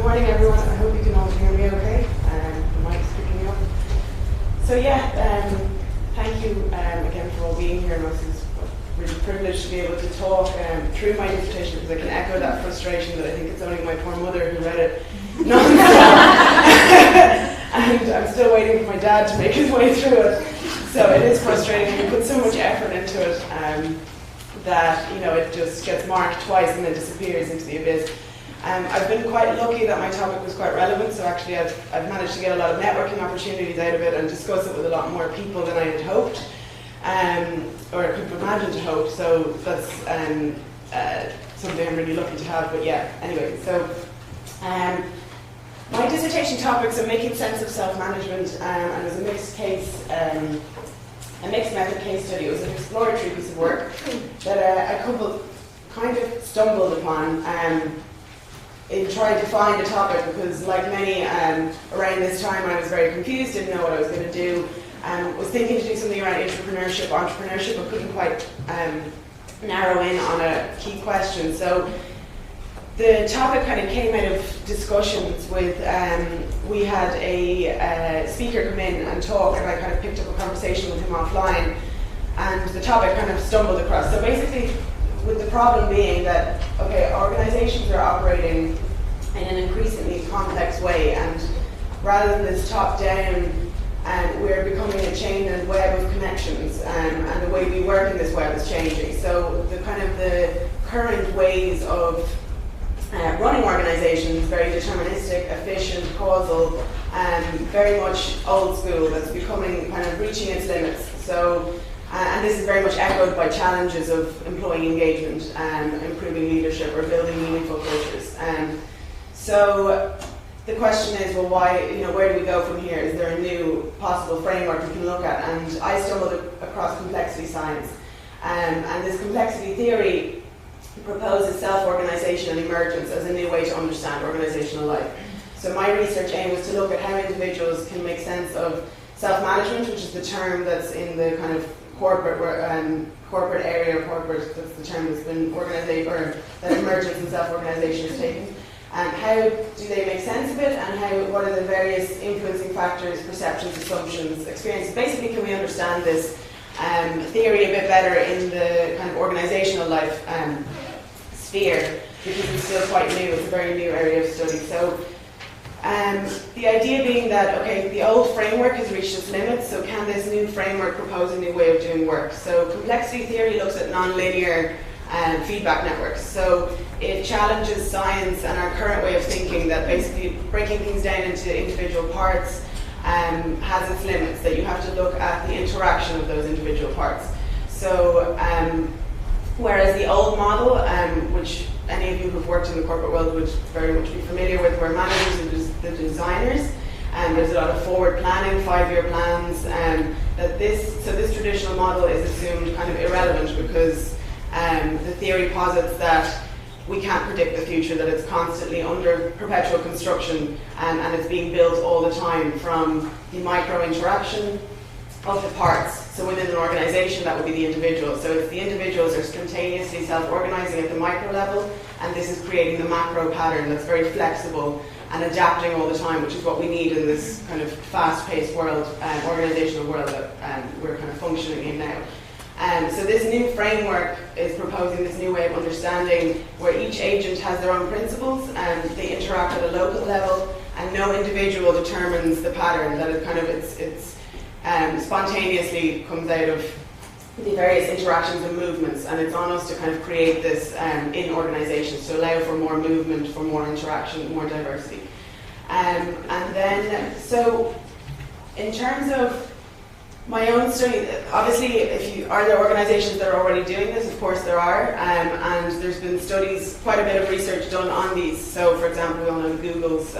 morning, everyone. I hope you can all hear me okay. The mic's picking up. So thank you again for all being here. And it's really privileged to be able to talk through my dissertation, because I can echo that frustration that I think it's only my poor mother who read it non-stop. And I'm still waiting for my dad to make his way through it. So it is frustrating. We put so much effort into it that it just gets marked twice and then disappears into the abyss. I've been quite lucky that my topic was quite relevant, so actually I've managed to get a lot of networking opportunities out of it and discuss it with a lot more people than I had hoped, or could have imagined to hope, so that's something I'm really lucky to have. But yeah, anyway, so my dissertation topics are making sense of self-management, and it was a mixed method case study. It was an exploratory piece of work that a couple kind of stumbled upon in trying to find a topic, because like many around this time I was very confused, didn't know what I was going to do, was thinking to do something around entrepreneurship, but couldn't quite narrow in on a key question. So the topic kind of came out of discussions with, we had a speaker come in and talk, and I kind of picked up a conversation with him offline, and the topic kind of stumbled across. So basically, with the problem being that, okay, organizations are operating in an increasingly complex way, and rather than this top-down, we're becoming a chain and web of connections, and the way we work in this web is changing. So the current ways of running organizations, very deterministic, efficient, causal, very much old school, that's becoming kind of reaching its limits. So, and this is very much echoed by challenges of employee engagement, improving leadership, or building meaningful cultures. So the question is, well, why? Where do we go from here? Is there a new possible framework we can look at? And I stumbled across complexity science, and this complexity theory proposes self-organization and emergence as a new way to understand organizational life. So my research aim was to look at how individuals can make sense of self-management, which is the term that's in the kind of corporate area, that's the term that's been organized, or that emergence and self-organization is taken. How do they make sense of it, and what are the various influencing factors, perceptions, assumptions, experiences? Basically, can we understand this theory a bit better in the kind of organizational life sphere, because it's still quite new, it's a very new area of study. So the idea being that, okay, the old framework has reached its limits, so can this new framework propose a new way of doing work? So complexity theory looks at nonlinear feedback networks. So it challenges science and our current way of thinking, that basically breaking things down into individual parts has its limits, that you have to look at the interaction of those individual parts. So whereas the old model, which any of you who've worked in the corporate world would very much be familiar with, where managers are the designers, and there's a lot of forward planning, 5-year plans, that this traditional model is assumed kind of irrelevant, because the theory posits that we can't predict the future, that it's constantly under perpetual construction, and it's being built all the time from the micro interaction of the parts. So within an organization, that would be the individual. So if the individuals are spontaneously self-organizing at the micro level, and this is creating the macro pattern that's very flexible and adapting all the time, which is what we need in this kind of fast-paced world, organizational world that we're kind of functioning in now. So this new framework is proposing this new way of understanding, where each agent has their own principles, and they interact at a local level, and no individual determines the pattern, that it kind of it's spontaneously comes out of the various interactions and movements, and it's on us to kind of create this in organizations to allow for more movement, for more interaction, more diversity. And then, so in terms of my own study, obviously, are there organizations that are already doing this? Of course there are, and there's been studies, quite a bit of research done on these. So for example, we all know Google's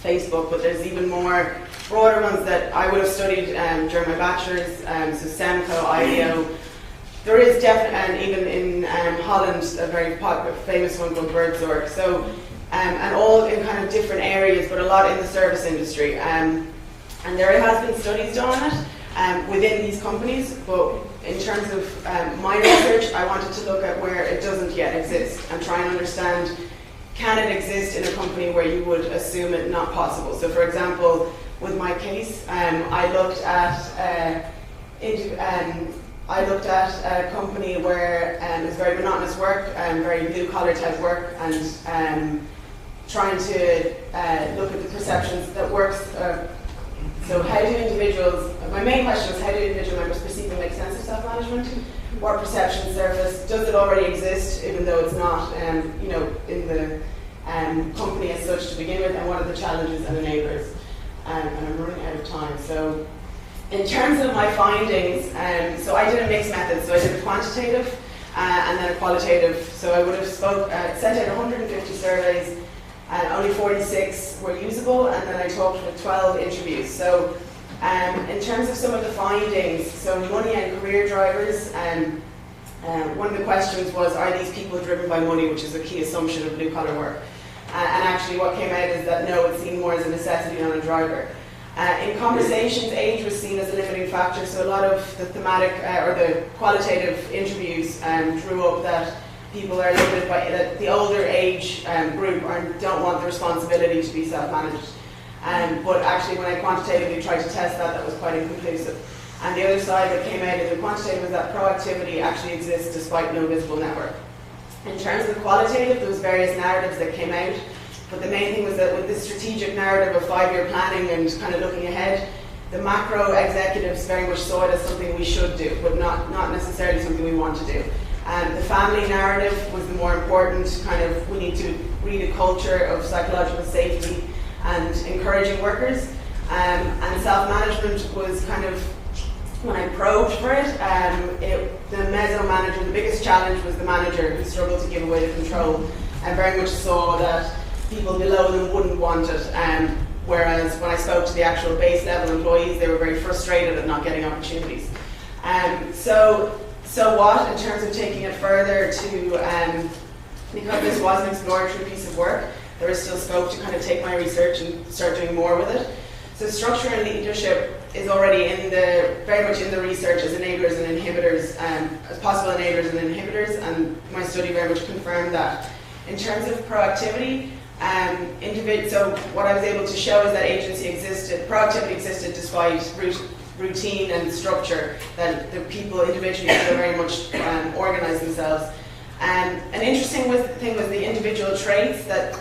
Facebook, but there's even more broader ones that I would have studied during my bachelor's, so SEMCO, IDEO. There is definitely, and even in Holland, a very popular, famous one called Bergzorg. So, and all in kind of different areas, but a lot in the service industry. And there has been studies done on it within these companies, but in terms of my research, I wanted to look at where it doesn't yet exist and try and understand, can it exist in a company where you would assume it not possible? So for example, with my case, I looked at a company where it was very monotonous work, very blue-collar type work, and trying to look at the perceptions that works. So how do individuals, my main question was how do individual members perceive and make sense of self-management? What perceptions surface? Does it already exist, even though it's not in the company as such to begin with, and what are the challenges and enablers? And I'm running out of time. So in terms of my findings, so I did a mixed method. So I did a quantitative and then a qualitative. So I would have sent out 150 surveys, and only 46 were usable, and then I talked with 12 interviews. So in terms of some of the findings, so money and career drivers, one of the questions was, are these people driven by money, which is a key assumption of blue-collar work? And actually what came out is that no, it's seen more as a necessity than a driver. In conversations, age was seen as a limiting factor, so a lot of the thematic or the qualitative interviews drew up that people are limited by that the older age group don't want the responsibility to be self-managed. But actually when I quantitatively tried to test that was quite inconclusive. And the other side that came out of the quantitative was that proactivity actually exists despite no visible network. In terms of the qualitative, there was various narratives that came out, but the main thing was that with this strategic narrative of 5-year planning and kind of looking ahead, the macro executives very much saw it as something we should do, but not necessarily something we want to do. The family narrative was the more important kind of, we need to breed a culture of psychological safety and encouraging workers. And self-management was kind of, when I probed for it, the meso manager, the biggest challenge was the manager who struggled to give away the control and very much saw that people below them wouldn't want it. Whereas when I spoke to the actual base level employees, they were very frustrated at not getting opportunities. So what, in terms of taking it further to, because this was an exploratory piece of work, there is still scope to kind of take my research and start doing more with it. So structure and leadership is already very much in the research as enablers and inhibitors, as possible enablers and inhibitors, and my study very much confirmed that. In terms of proactivity, so what I was able to show is that proactivity existed despite routine and structure, that the people individually could very much organize themselves. An interesting thing was the individual traits that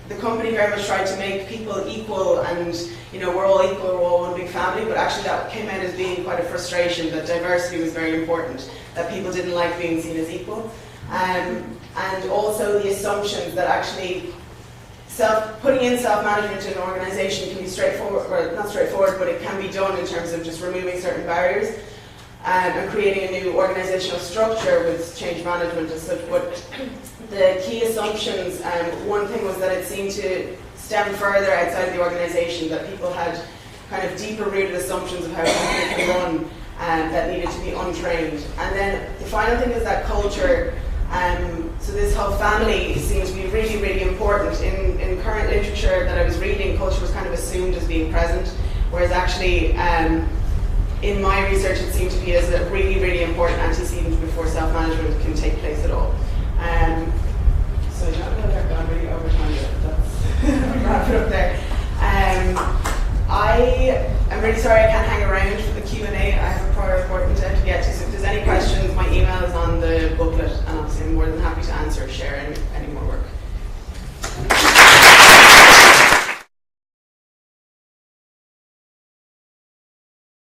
the company very much tried to make people equal, and we're all equal, we're all one big family, but actually that came out as being quite a frustration, that diversity was very important, that people didn't like being seen as equal. And also the assumptions that actually putting in self-management in an organisation can be straightforward, or not straightforward, but it can be done in terms of just removing certain barriers and creating a new organisational structure with change management and such. But the key assumptions, one thing was that it seemed to stem further outside of the organisation, that people had kind of deeper rooted assumptions of how a company can run that needed to be untrained. And then the final thing is that culture. So this whole family seems to be really, really important. In current literature that I was reading, culture was kind of assumed as being present, whereas actually in my research it seemed to be as a really, really important antecedent before self-management can take place at all. So I don't know if I've gone really over time, but that's wrap it up there. I'm really sorry I can't hang around for the Q&A.